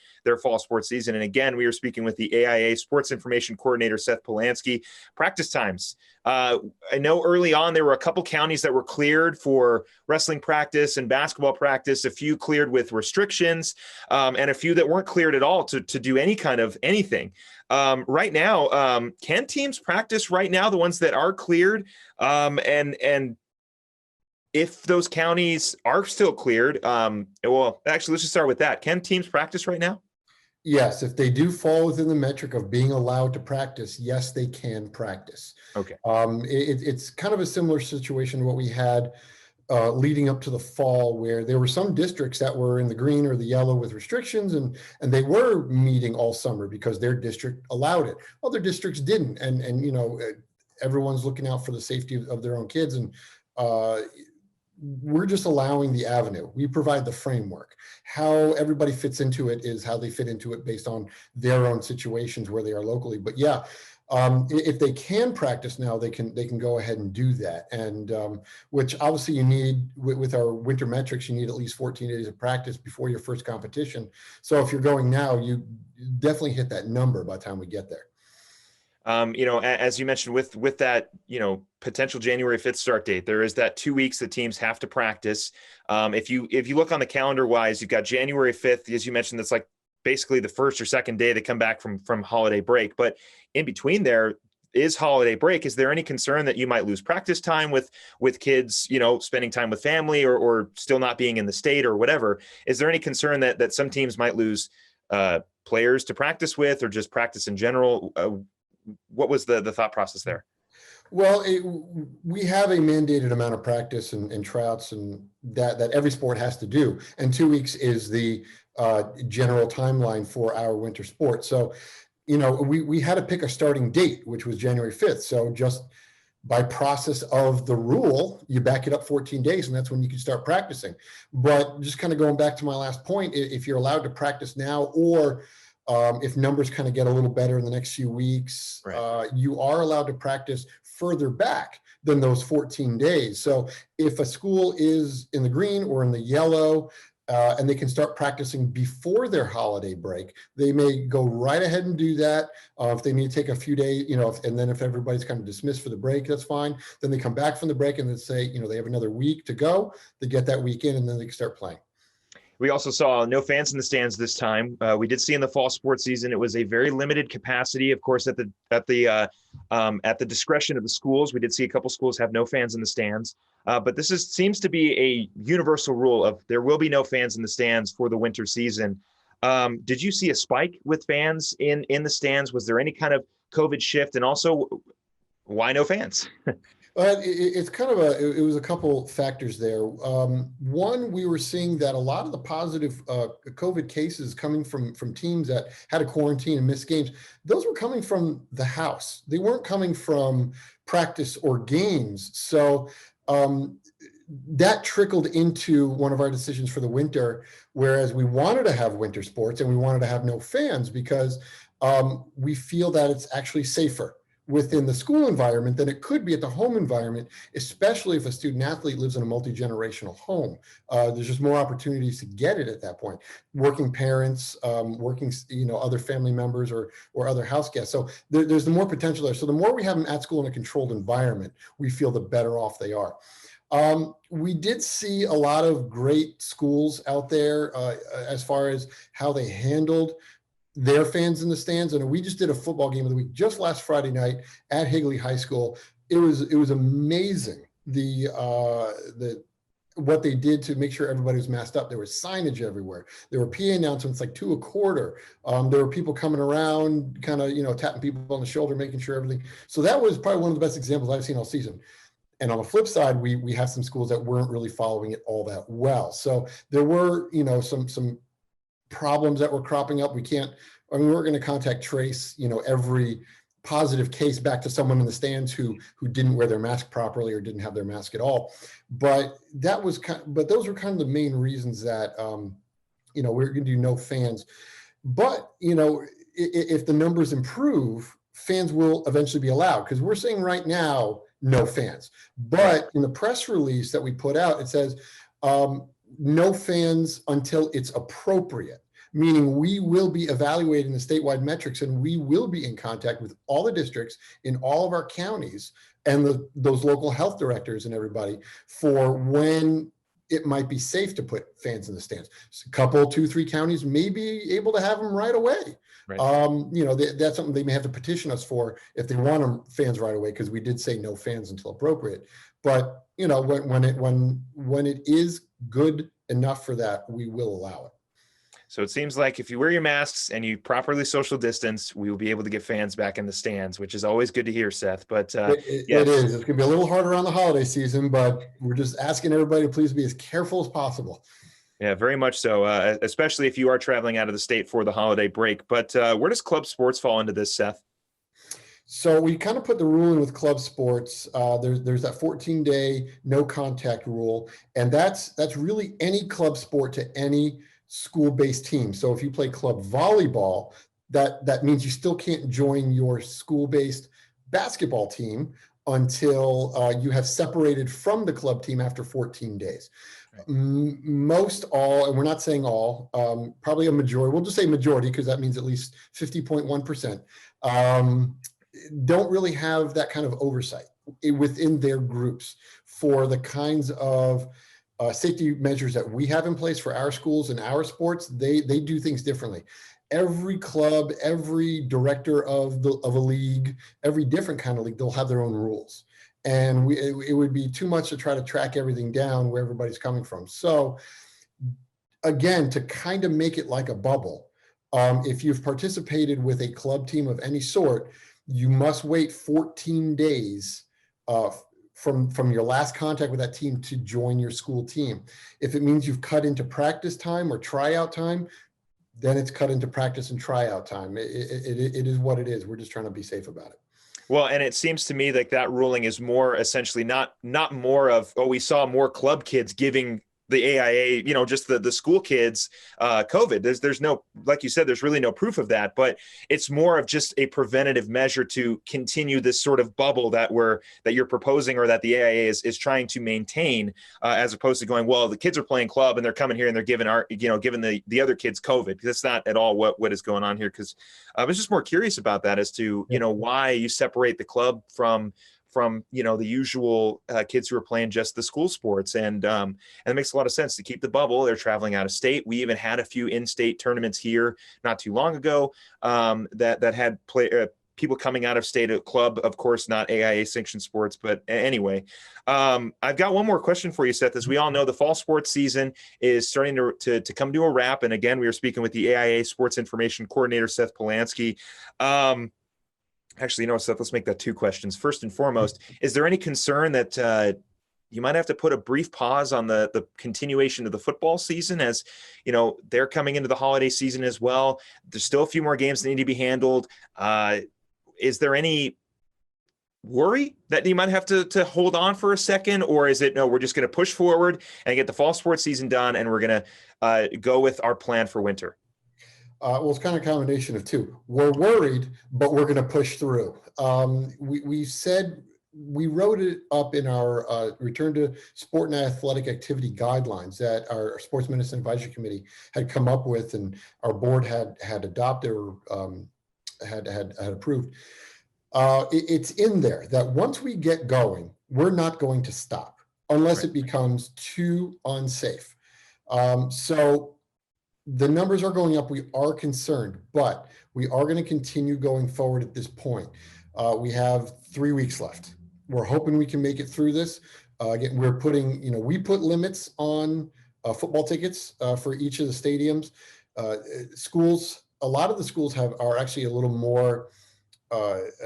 A: fall sports season. And again, we were speaking with the AIA Sports Information Coordinator, Seth Polansky. Practice times. I know early on there were a couple counties that were cleared for wrestling practice and basketball practice, a few cleared with restrictions, and a few that weren't cleared at all to do any kind of anything. Right now, can teams practice right now, the ones that are cleared? And if those counties are still cleared, well, actually, let's just start with that. Can teams practice right now?
F: Yes, if they do fall within the metric of being allowed to practice, yes, they can practice.
A: Okay.
F: It's kind of a similar situation to what we had leading up to the fall, where there were some districts that were in the green or the yellow with restrictions, and they were meeting all summer because their district allowed it. Other districts didn't, and everyone's looking out for the safety of their own kids, and we're just allowing the avenue. We provide the framework. How everybody fits into it is how they fit into it based on their own situations where they are locally. But yeah, if they can practice now, they can go ahead and do that. And which obviously you need with our winter metrics, you need at least 14 days of practice before your first competition. So if you're going now, you definitely hit that number by the time we get there.
A: As you mentioned with that, potential January 5th start date, there is that 2 weeks that teams have to practice. If you look on the calendar wise, you've got January 5th, as you mentioned, that's like basically the first or second day they come back from holiday break. But in between there is holiday break. Is there any concern that you might lose practice time with kids, spending time with family or still not being in the state or whatever? Is there any concern that some teams might lose players to practice with or just practice in general? What was the thought process there?
F: Well, we have a mandated amount of practice and tryouts and that every sport has to do. And 2 weeks is the general timeline for our winter sport. So, we had to pick a starting date, which was January 5th. So just by process of the rule, you back it up 14 days and that's when you can start practicing. But just kind of going back to my last point, if you're allowed to practice now or if numbers kind of get a little better in the next few weeks,
A: right,
F: you are allowed to practice further back than those 14 days. So if a school is in the green or in the yellow, and they can start practicing before their holiday break, they may go right ahead and do that. If they need to take a few days, and then if everybody's kind of dismissed for the break, that's fine. Then they come back from the break and then say, they have another week to go. They get that week in and then they can start playing.
A: We also saw no fans in the stands this time. We did see in the fall sports season, it was a very limited capacity, of course, at the discretion of the schools. We did see a couple schools have no fans in the stands, but this seems to be a universal rule of there will be no fans in the stands for the winter season. Did you see a spike with fans in the stands? Was there any kind of COVID shift? And also, why no fans?
F: It's kind of it was a couple factors there. One, we were seeing that a lot of the positive COVID cases coming from teams that had a quarantine and missed games, those were coming from the house. They weren't coming from practice or games. So that trickled into one of our decisions for the winter, whereas we wanted to have winter sports and we wanted to have no fans because we feel that it's actually safer within the school environment than it could be at the home environment, especially if a student athlete lives in a multi-generational home. There's just more opportunities to get it at that point. Working parents, working, other family members or other house guests. So there's the more potential there. So the more we have them at school in a controlled environment, we feel the better off they are. We did see a lot of great schools out there as far as how they handled their fans in the stands. And we just did a football game of the week just last Friday night at Higley High School. It was amazing what they did to make sure everybody was masked up. There was signage everywhere. There were PA announcements like 2 a quarter. There were people coming around, kind of tapping people on the shoulder, making sure everything. So that was probably one of the best examples I've seen all season. And on the flip side, we have some schools that weren't really following it all that well. So there were, some problems that were cropping up. We're going to contact trace, every positive case back to someone in the stands who didn't wear their mask properly or didn't have their mask at all. But those were kind of the main reasons that, we're going to do no fans. But, if the numbers improve, fans will eventually be allowed, because we're saying right now, no fans. But in the press release that we put out, it says, no fans until it's appropriate, meaning we will be evaluating the statewide metrics and we will be in contact with all the districts in all of our counties and those local health directors and everybody for when it might be safe to put fans in the stands. So a couple, 2-3 counties may be able to have them right away. Right. That's something they may have to petition us for if they want them fans right away, because we did say no fans until appropriate. But when it is good enough for that, we will allow it.
A: So it seems like if you wear your masks and you properly social distance, we will be able to get fans back in the stands, which is always good to hear, Seth. But
F: it is. It's going to be a little harder on the holiday season, but we're just asking everybody to please be as careful as possible.
A: Yeah, very much so, especially if you are traveling out of the state for the holiday break. But where does club sports fall into this, Seth?
F: So we kind of put the rule in with club sports. There's that 14-day no contact rule, and that's really any club sport to any school-based team. So if you play club volleyball, that means you still can't join your school-based basketball team until you have separated from the club team after 14 days. Most all, and we're not saying all, probably a majority, we'll just say majority because that means at least 50.1%, don't really have that kind of oversight within their groups for the kinds of safety measures that we have in place for our schools and our sports. They do things differently. Every club, every director of a league, every different kind of league, they'll have their own rules. And it would be too much to try to track everything down where everybody's coming from. So again, to kind of make it like a bubble, if you've participated with a club team of any sort, you must wait 14 days from your last contact with that team to join your school team. If it means you've cut into practice time or tryout time, then it's cut into practice and tryout time. It is what it is. We're just trying to be safe about it.
A: Well, and it seems to me like that ruling is more essentially not more of, oh, we saw more club kids giving the AIA, just the school kids COVID. There's no, like you said, there's really no proof of that, but it's more of just a preventative measure to continue this sort of bubble that you're proposing, or that the AIA is trying to maintain, as opposed to going, well, the kids are playing club and they're coming here and they're giving the other kids COVID. That's not at all what is going on here. Because I was just more curious about that as to, why you separate the club from the usual kids who are playing just the school sports. And it makes a lot of sense to keep the bubble. They're traveling out of state. We even had a few in-state tournaments here not too long ago that had people coming out of state at club, of course, not AIA sanctioned sports. But anyway, I've got one more question for you, Seth. As we all know, the fall sports season is starting to come to a wrap. And again, we were speaking with the AIA Sports Information Coordinator, Seth Polansky. Actually, Seth, let's make that two questions. First and foremost, is there any concern that you might have to put a brief pause on the continuation of the football season, as they're coming into the holiday season as well? There's still a few more games that need to be handled. Is there any worry that you might have to hold on for a second, or is it, no, we're just going to push forward and get the fall sports season done, and we're going to go with our plan for winter?
F: Well, it's kind of a combination of two. We're worried, but we're going to push through. We said, we wrote it up in our return to sport and athletic activity guidelines that our Sports Medicine Advisory Committee had come up with, and our board had adopted or had approved. It's in there that once we get going, we're not going to stop unless it becomes too unsafe. So the numbers are going up. We are concerned, but we are going to continue going forward at this point. We have 3 weeks left. We're hoping we can make it through this. Again, we're putting, we put limits on football tickets for each of the stadiums. Schools, a lot of the schools are actually a little more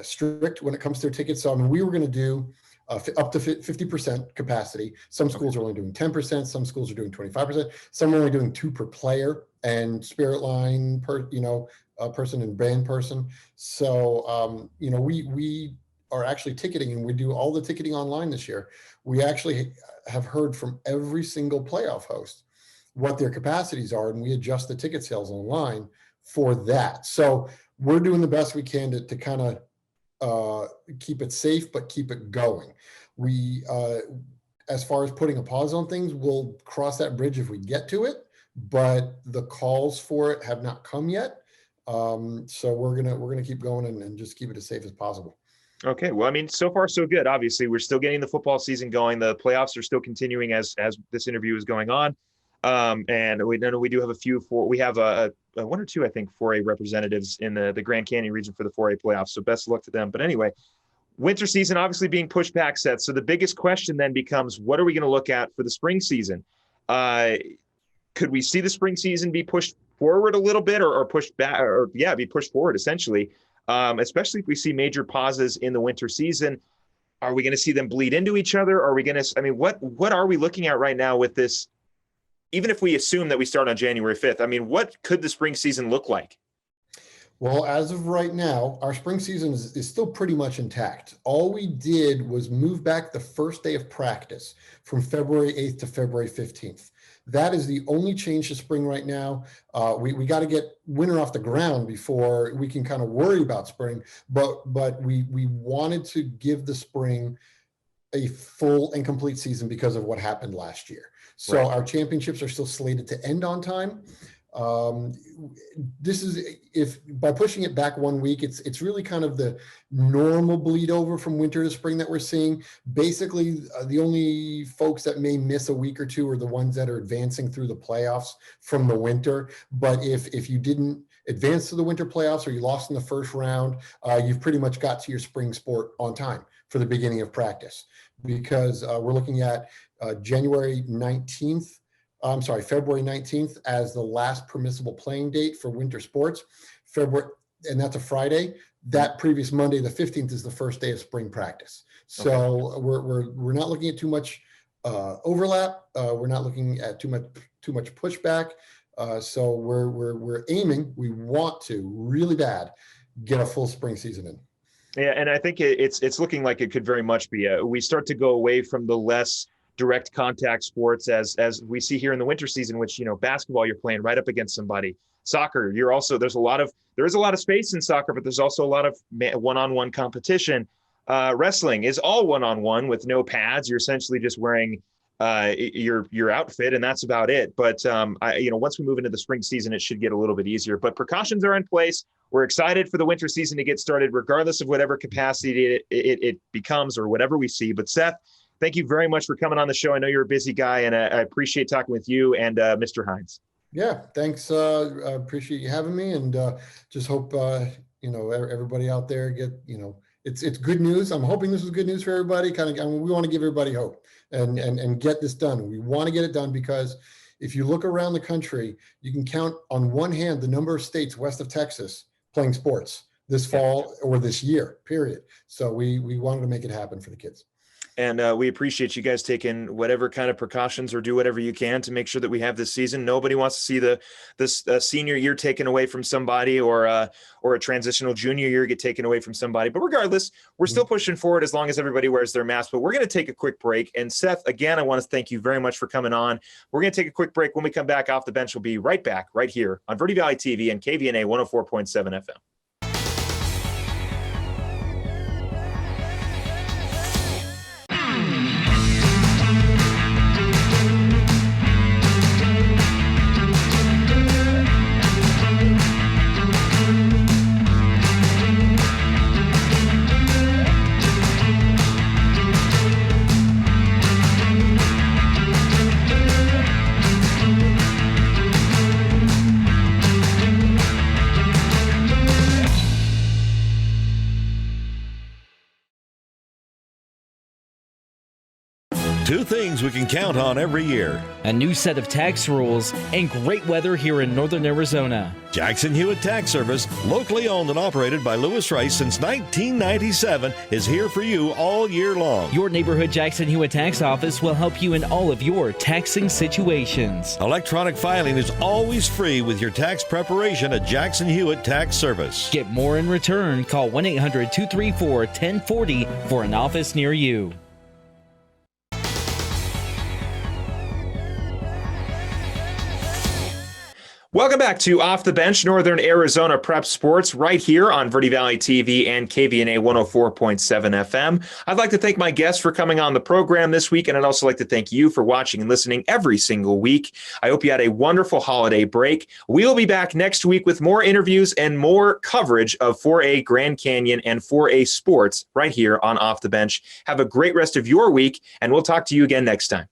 F: strict when it comes to their tickets. So, we were going to do up to 50% capacity. Some schools are only doing 10%. Some schools are doing 25%. Some are only doing 2 per player and spirit line person and band person. So, we are actually ticketing, and we do all the ticketing online this year. We actually have heard from every single playoff host what their capacities are, and we adjust the ticket sales online for that. So we're doing the best we can to kind of keep it safe, but keep it going. We, as far as putting a pause on things, we'll cross that bridge if we get to it, but the calls for it have not come yet. So we're gonna keep going and just keep it as safe as possible.
A: Okay. Well, so far so good. Obviously, we're still getting the football season going. The playoffs are still continuing as this interview is going on. And we do have we have a 1 or 2, I think, 4A representatives in the Grand Canyon region for the 4A playoffs. So best of luck to them. But anyway, winter season obviously being pushed back, Seth. So the biggest question then becomes, what are we going to look at for the spring season? Could we see the spring season be pushed forward a little bit or pushed back, or be pushed forward essentially, especially if we see major pauses in the winter season? Are we going to see them bleed into each other? Are we going to, what are we looking at right now with this? Even if we assume that we start on January 5th, what could the spring season look like?
F: Well, as of right now, our spring season is still pretty much intact. All we did was move back the first day of practice from February 8th to February 15th. That is the only change to spring right now. We got to get winter off the ground before we can kind of worry about spring, but we wanted to give the spring a full and complete season because of what happened last year. So
A: Right.
F: our championships are still slated to end on time. This is, if by pushing it back 1 week, it's really kind of the normal bleed over from winter to spring that we're seeing. Basically, the only folks that may miss a week or two are the ones that are advancing through the playoffs from the winter. But if you didn't advance to the winter playoffs or you lost in the first round, you've pretty much got to your spring sport on time for the beginning of practice, because we're looking at February 19th as the last permissible playing date for winter sports. And that's a Friday. That previous Monday, the 15th, is the first day of spring practice. So we're not looking at too much overlap. We're not looking at too much pushback. So we're aiming. We want to really bad get a full spring season in.
A: Yeah, and I think it's looking like it could very much be. We start to go away from the less direct contact sports as we see here in the winter season, which, basketball, you're playing right up against somebody. Soccer, there is a lot of space in soccer, but there's also a lot of one-on-one competition. Wrestling is all one-on-one with no pads. You're essentially just wearing your outfit, and that's about it. But once we move into the spring season, it should get a little bit easier. But precautions are in place. We're excited for the winter season to get started, regardless of whatever capacity it becomes or whatever we see. But Seth, thank you very much for coming on the show. I know you're a busy guy, and I appreciate talking with you and Mr. Hines.
F: Yeah, thanks. I appreciate you having me, and just hope everybody out there it's good news. I'm hoping this is good news for everybody. We want to give everybody hope and get this done. We want to get it done because if you look around the country, you can count on one hand the number of states west of Texas playing sports this fall or this year, period. So we wanted to make it happen for the kids.
A: And we appreciate you guys taking whatever kind of precautions or do whatever you can to make sure that we have this season. Nobody wants to see this senior year taken away from somebody or a transitional junior year get taken away from somebody. But regardless, we're still pushing forward as long as everybody wears their mask. But we're going to take a quick break. And Seth, again, I want to thank you very much for coming on. We're going to take a quick break. When we come back off the bench, we'll be right back right here on Verde Valley TV and KVNA 104.7 FM.
B: Two things we can count on every year:
C: a new set of tax rules and great weather here in northern Arizona.
B: Jackson Hewitt Tax Service, locally owned and operated by Lewis Rice since 1997, is here for you all year long.
C: Your neighborhood Jackson Hewitt Tax Office will help you in all of your taxing situations.
B: Electronic filing is always free with your tax preparation at Jackson Hewitt Tax Service.
C: Get more in return. Call 1-800-234-1040 for an office near you.
A: Welcome back to Off the Bench, Northern Arizona Prep Sports, right here on Verde Valley TV and KVNA 104.7 FM. I'd like to thank my guests for coming on the program this week, and I'd also like to thank you for watching and listening every single week. I hope you had a wonderful holiday break. We'll be back next week with more interviews and more coverage of 4A Grand Canyon and 4A sports right here on Off the Bench. Have a great rest of your week, and we'll talk to you again next time.